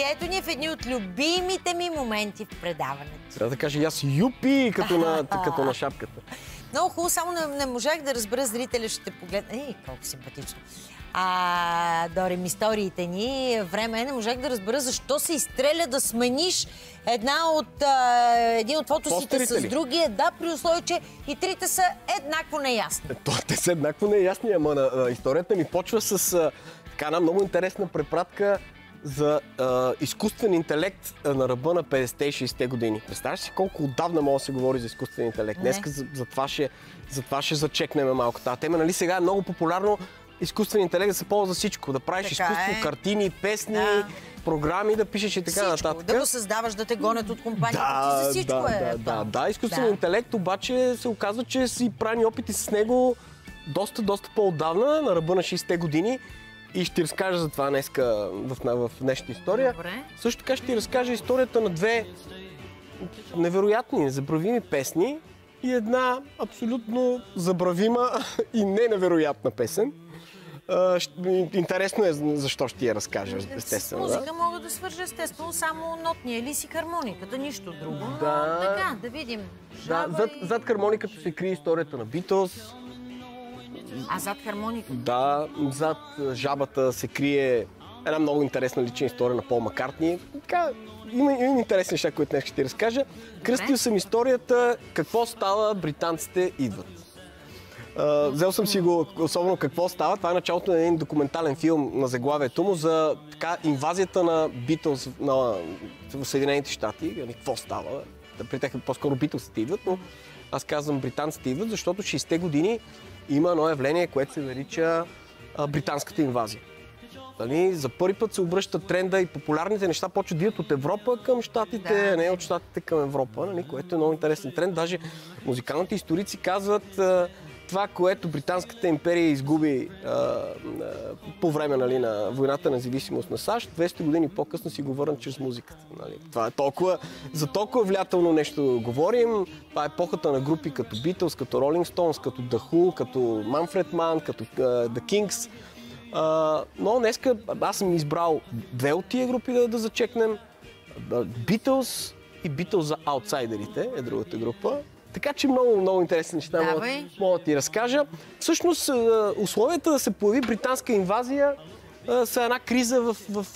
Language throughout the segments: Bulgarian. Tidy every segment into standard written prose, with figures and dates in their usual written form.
И ето ни в едни от любимите ми моменти в предаването. Трябва да кажа и аз юпи, като на шапката. Много хубаво, само не можах да разбера, зрителя ще погледне. Колко симпатично. Дорим историите ни, време не можах да разбера защо се изстреля да смениш един от фотосите с другия, да, при условие, че и трите са еднакво неясни. Те са еднакво неясни, ама историята ми почва с една много интересна препратка за изкуствен интелект на ръба на 50-те и 60-те години. Представяш си колко отдавна може да се говори за изкуствен интелект? Днеска за това ще зачекнем малко тази тема. Нали сега е много популярно изкуствен интелект да се ползва за всичко. Да правиш изкуство, картини, песни, програми, да пишеш и така нататък. Да го създаваш, да те гонят от компанията. За всичко да. Изкуствен интелект обаче се оказва, че си правени опити с него доста по-отдавна, на ръба на 60-те години. И ще ти разкажа за това днеска в днешната история. Добре. Също така ще ти разкажа историята на две невероятни, незабравими песни и една абсолютно забравима и невероятна песен. Интересно е защо ще ти я разкажа, естествено. С музика мога да свържа естествено само нотния лист и хармониката, нищо друго. Така, да видим. Зад хармониката се крие историята на Битлз. Зад хармониката? Да, зад жабата се крие една много интересна лична история на Пол Маккартни. Има интересни неща, които днес ще ти разкажа. Кръстил съм историята какво става, британците идват. Взел съм си го, особено какво става. Това е началото на един документален филм на заглавието му за инвазията на Битлз в Съединените щати. Какво става? При тях по-скоро Битлзите идват, но аз казвам британците идват, защото 60-те години има едно явление, което се нарича британската инвазия. За първи път се обръща тренда и популярните неща почват да идват от Европа към щатите, а не от щатите към Европа, което е много интересен тренд. Даже музикалните историци казват това, което Британската империя изгуби по време на войната на независимост на САЩ, 200 години по-късно си го върнат чрез музиката. Това е за толкова влиятелно нещо говорим. Това е епохата на групи като Beatles, като Rolling Stones, като The Who, като Manfred Mann, като The Kings. Но днеска аз съм избрал две от тия групи да зачекнем. Beatles и Beatles за аутсайдерите е другата група. Така че много интересни неща мога да ти разкажа. Всъщност условията да се появи британска инвазия са една криза в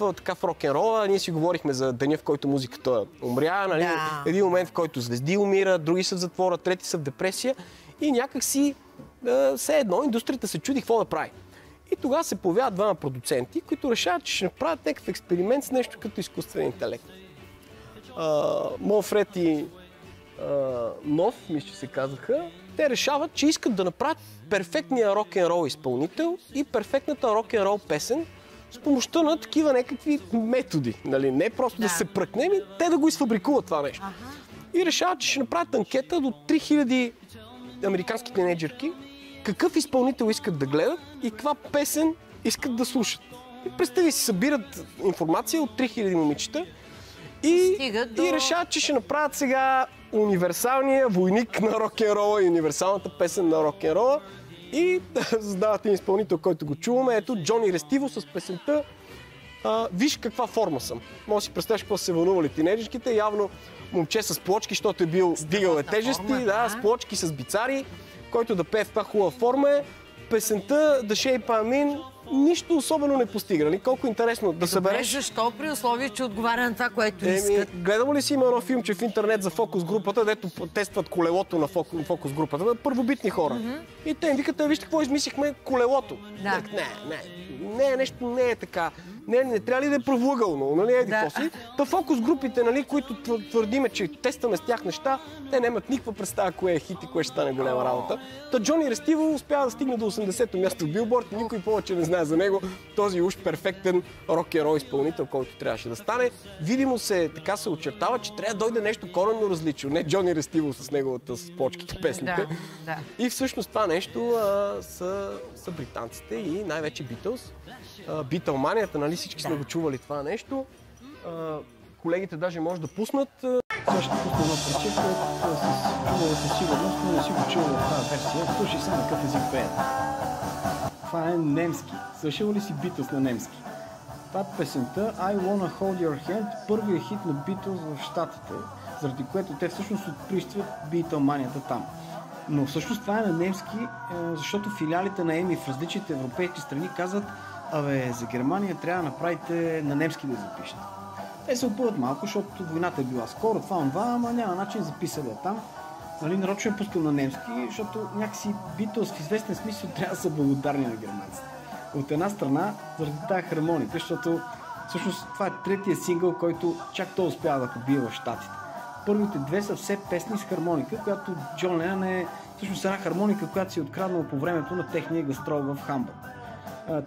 рок-н-рола. Ние си говорихме за деня, в който музиката умря. Един момент, в който звезди умират, други са в затвора, трети са в депресия. И някакси все едно индустрията се чуди какво да прави. И тогава се появяват двама продуценти, които решават, че ще направят някакъв експеримент с нещо като изкуствен интелект. Монфред и Нов, мисля, че се казаха, те решават, че искат да направят перфектния рок-н-рол изпълнител и перфектната рок-н-рол песен с помощта на такива някакви методи. Не просто да се пръкнем, те да го изфабрикуват това нещо. И решават, че ще направят анкета до 3000 американски тинейджърки, какъв изпълнител искат да гледат и каква песен искат да слушат. И представи си, събират информация от 3000 момичета и решават, че ще направят сега универсалния войник на рок-н-рола и универсалната песен на рок-н-рола. И задават един изпълнител, който го чуваме. Ето Джони Рестиво с песента "Виж каква форма съм". Може да си представиш какво са се вълнували тинейджерките. Явно момче с плочки, защото е бил дигал тежести, с плочки, с бицари, който да пее в това хубава форма е. Песента "The Shape I'm In" нищо особено не постига. Колко интересно да събереш. Защо при условие, че отговаря на това, което искат? Гледало ли си има едно филмче в интернет за фокус групата, дето тестват колелото на фокус групата? Първобитни хора. И те им викат: "Вижте какво измислихме колелото". Не, нещо не е така. Не трябва ли да е провлъгално? Та фокус групите, които твърдиме, че тестваме с тях неща, те нямат никаква представа кое е хит и кое ще стане голяма работа. Та Джони Рестиво успява да стигне до 80-то място в Билборд и никой повече не знае за него. Този уж перфектен рок-н-рол изпълнител, който трябваше да стане. Видимо така се очертава, че трябва да дойде нещо коренно различно. Не Джони Рестиво с неговата с плочките песните. И всъщност това нещо са британците и най-вече Битлз. Битълманията, всички сме го чували това нещо. Колегите даже може да пуснат. Сега ще пусна едно парче, което чувала със сигурност, но не си го чувал в тази версия. Слушай сега на какъв език пеят. Това е немски. Слушал ли си Битлз на немски? Това е песента I Wanna Hold Your Hand, първият хит на Beatles в Щатите, заради което те всъщност открищват Beatlemанията там. Но всъщност това е на немски, защото филиалите на EMI в различните европейски страни казват: абе, за Германия трябва да направите на немски да запишете. Те се опъват малко, защото войната е била скоро, това, ама няма начин записали я там. Нали, нарочно е пускал на немски, защото някакси Beatles в известен смисъл трябва да са благодарни на германците. От една страна, заради тази хармоника, защото всъщност това е третия сингъл, който чак той успява да побие в Щатите. Първите две са все песни с хармоника, която Джон Ленън е всъщност една хармоника, която си е откраднала по времето на техния гастрол в Хамбург.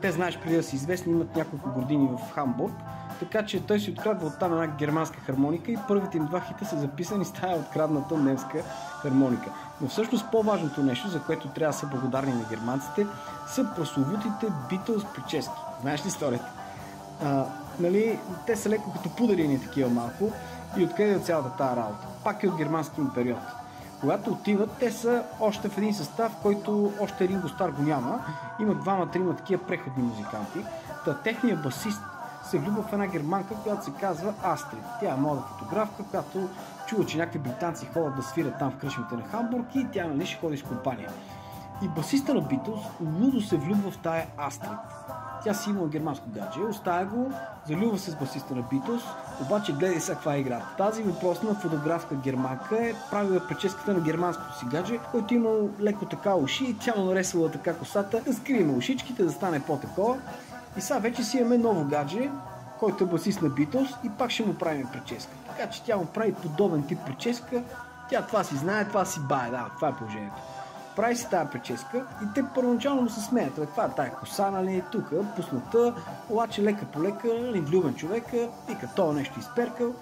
Те, знаеш, преди да са известни, имат няколко години в Хамбург, така че той си открадва оттам една германска хармоника и първите им два хита са записани с тая открадната немска хармоника. Но всъщност по-важното нещо, за което трябва да са благодарни на германците, са прословутите Beatles прически. Знаеш ли историята? Нали, те са леко като пударени такива малко и откъде от цялата тази работа. Пак е от германски им период. Когато отиват, те са още в един състав, който още Ринго Стар го няма. Имат двама-трима такива преходни музиканти. Техният басист се влюбва в една германка, която се казва Астрид. Тя е млада фотографка, която чува, че някакви британци ходят да свирят там в кръчмите на Хамбург и тя, нали, ще ходи с компания. И басиста на Beatles лудо се влюбва в тая Астрид. Тя си има германско гадже, оставя го, залюбва се с басиста на Beatles, обаче гледай сега каква е играта. Тази въпросна фотографка германка е правила прическата на германското си гадже, който има леко така уши и тя му наресвала така косата, да скрием ушичките, да стане по-такова. И сега вече си имаме ново гадже, който е басист на Beatles и пак ще му правим прическа. Така че тя му прави подобен тип прическа, тя това си знае, това си бае, да, това е положението. Прави си тази прическа и те първоначално му се смеят. Каква е тая коса, нали, тук, пусната, обаче лека по лека, нали, влюбен човека, вика, това нещо изперкал,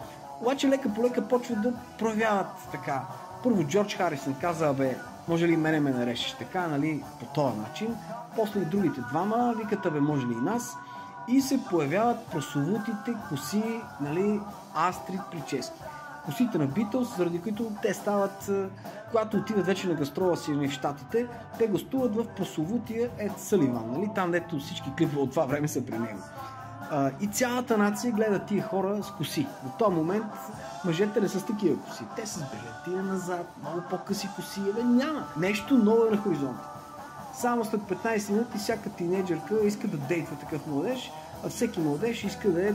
обаче лека по лека почва да проявяват така. Първо Джордж Харисън каза: бе, може ли мене ме нарежеш така, нали, по този начин. После и другите двама викат: бе, може ли и нас. И се появяват прословутите коси, нали, Астрид прически. Косите на Beatles, заради които те стават, когато отиват вече на гастрола си в Щатите, те гостуват в прословутия Ед Съливан, нали? Там, дето всички клипове от това време са при него. И цялата нация гледа тия хора с коси. В този момент мъжете не са с такива коси. Те са с брилянтина назад, много по-къси коси, няма. Нещо ново е на хоризонта. Само след 15 минути всяка тинейджърка иска да дейтва такъв младеж, а всеки младеж иска да е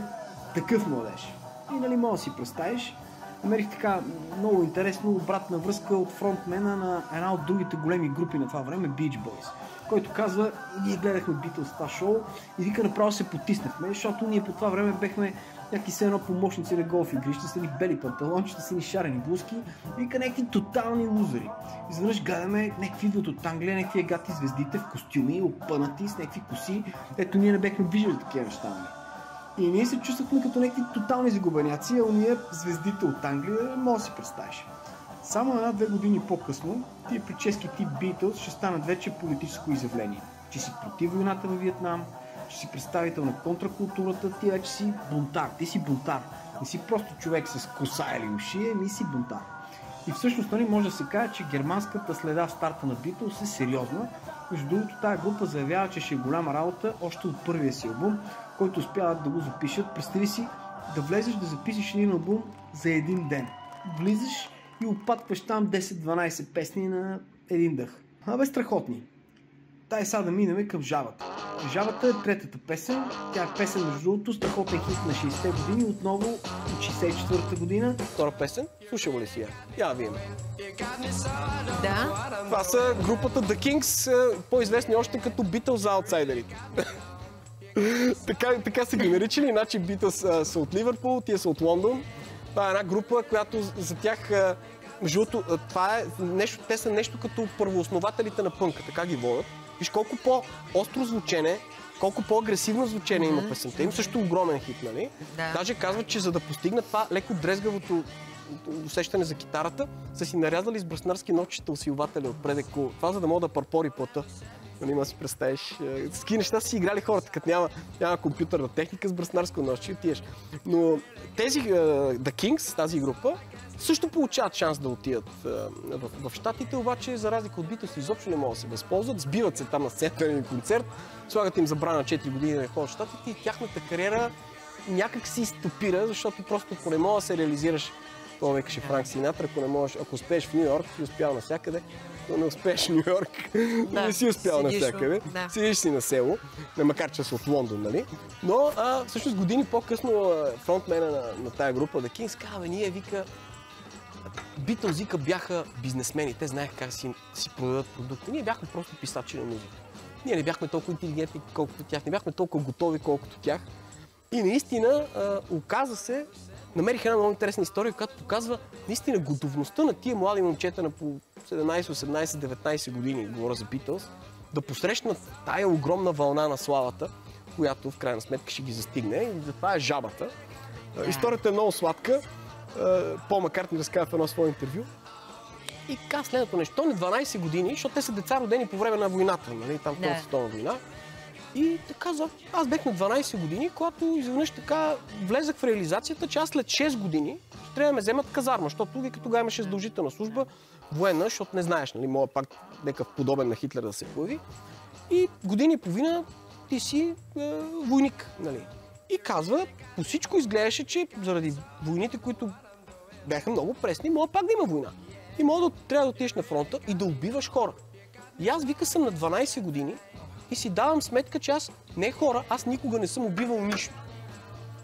такъв младеж. И, нали, може да си представиш. Намерих така много интересно обратна връзка от фронтмена на една от другите големи групи на това време, Beach Boys, който казва: ние гледахме Beatles това шоу и вика, направо се потиснахме, защото ние по това време бехме някакви все едно помощници на голф игрища, са ни бели панталончета, са ни шарени блузки, вика, някакви тотални лузери. Изведнъж гледаме някакви идват от Англия, някакви гати звездите в костюми, опънати с някакви коси, ето ние не бехме виждали такива неща. И ние се чувствахме като някакви тотални загубеняци, а уния звездите от Англия, може да си представиш. Само 1-2 години по-късно, тия прически тип Beatles ще станат вече политическо изявление. Че си против войната във Виетнам, че си представител на контракултурата, ти вече си бунтар. Ти си бунтар. Не си просто човек с коса или уши, ами си бунтар. И всъщност, нали, може да се каже, че германската следа в старта на Beatles е сериозна. Между другото, тази група заявява, че ще е голяма работа още от първия си албум, който успяват да го запишат. Представи си да влезеш да запишеш един албум за един ден. Влизаш и опатваш там 10-12 песни на един дъх. Абе, страхотни. Тай сега да минем към Жабата. Жабата е третата песен. Тя е песен, между другото, страхотен хит на 60-те години, отново от 64-та година. Втора песен, слушаме ли си я? Я видим. Да. Това са групата The Kings, по-известни още като Beatles за аутсайдерите. така са ги наричали, иначе Beatles са от Ливърпул, тия са от Лондон. Това е една група, която за тях, между другото, това е нещо, те са нещо като първооснователите на пънка, така ги водят. Виж колко по-остро звучене, колко по-агресивно звучение има песента им, също огромен хит, нали? Да. Даже казват, че за да постигнат това леко дрезгавото усещане за китарата, са си нарязали с бръснарски ножчета усилвателя отпред, това за да мога да парпори плътта. Нали, ма си представиш, с такива неща си играли хората, като няма компютърна техника с бръснарско ножче и отиеш. Но тези The Kings, тази група, също получават шанс да отидат в Щатите, обаче за разлика от Beatles изобщо не могат да се възползват. Сбиват се там на сцената на един концерт, слагат им забрана 4 години да не ходят в Щатите и тяхната кариера някак си стопира, защото просто ако не можеш да се реализираш, това викаше Франк Синатра, ако успееш в Ню Йорк, си успял навсякъде, но не успееш в Ню Йорк, не си успял навсякъде. Седиш си на село, макар че са от Лондон, нали? Но всъщност години по-късно фронтмена на тая група, The Kings, казва, ние вика, Beatles вика бяха бизнесмени, те знаеха как си продадат продукта. Ние бяхме просто писачи на музика. Ние не бяхме толкова интелигентни, колкото тях, не бяхме толкова готови, колкото тях. И наистина, оказа се, намерих една много интересна история, която показва наистина готовността на тия млади момчета на по 17, 18, 19 години, говоря за Beatles, да посрещнат тая огромна вълна на славата, която в крайна сметка ще ги застигне. И затова е жабата. Историята е много сладка. Пол Маккартни разказва в едно свое интервю. И казва следното нещо. На 12 години, защото те са деца родени по време на войната, нали? Там Втората световна война. И те казва, аз бех на 12 години, когато изведнъж така влезах в реализацията, че аз след 6 години ще трябва да ме вземат казарма, защото вика тогава имаше задължителна служба, военна, защото не знаеш, нали, мога пак някакъв подобен на Хитлер да се появи. И години и половина ти си войник, нали. И казва, по всичко изглеждаше, че заради войните, които бяха много пресни, мога пак да има война. И мога да трябва да отидеш на фронта и да убиваш хора. И аз вика съм на 12 години и си давам сметка, че аз не хора, аз никога не съм убивал нищо.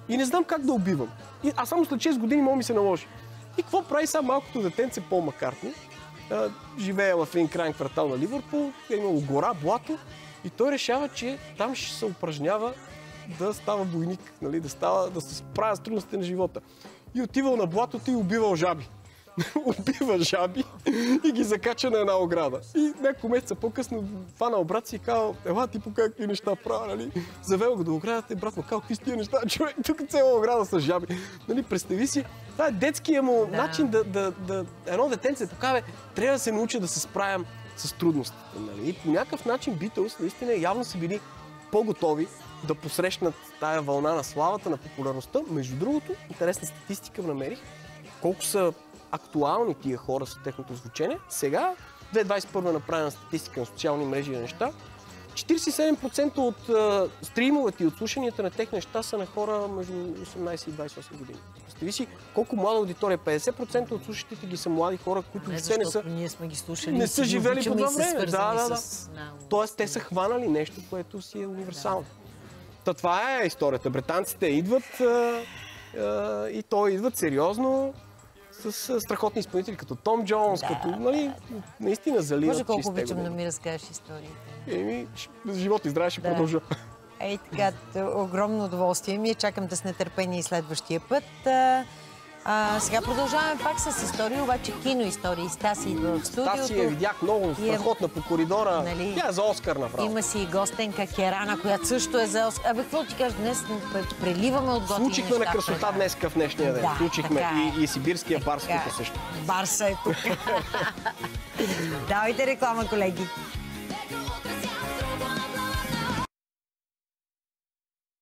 И не знам как да убивам. А само след 6 години мога ми се наложи. И какво прави сега малкото детенце Пол Маккартни? Живее в един крайен квартал на Ливърпул, е имало гора, блато и той решава, че там ще се упражнява да става войник, нали? Да се справя с трудностите на живота. И отивал на блатото и убивал жаби. Убива жаби и ги закача на една ограда. И няколко месеца по-късно фанал брат си и казал, ела ти по какви неща правя, нали? Завел го до оградата и брат му казал, какви с тия неща, човек, тук цяла ограда с жаби. Нали, представи си, това е детския му начин едно детенце покаже, трябва да се научи да се справям с трудностите. Нали? И по някакъв начин Beatles наистина явно са били по-готови да посрещнат тая вълна на славата, на популярността. Между другото, интересна статистика намерих, колко са актуални тия хора с техното звучение. Сега, 2021 направена статистика на социални мрежи и неща, 47% от стримовете и от слушанията на техни неща са на хора между 18 и 28 години. Представи си колко млада аудитория, 50% от слушателите ги са млади хора, които въобще не са... ние сме ги слушали, не са живели по това време. Да. Тоест те са хванали нещо, което си е универсално. Това е историята. Британците идват и то идват сериозно с страхотни изпълнители, като Том Джонс, като, нали, наистина заливат. Може колко обичам да ми разкажеш историите. Живот и здраве ще продължа. Ей така, огромно удоволствие ми. Чакам с нетърпение и следващия път. Сега продължаваме пак с истории, обаче киноистории. Стаси идва в студиото. Стаси я видях много страхотна по коридора. Нали? Тя е за Оскар направо. Има си и гостенка Керана, която също е за Оскар. Какво ти кажеш днес? Преливаме от готини неща. Случихме на красота днеска в днешния ден. Случихме и сибирския барс тук също. Барса е тук. Давайте реклама, колеги.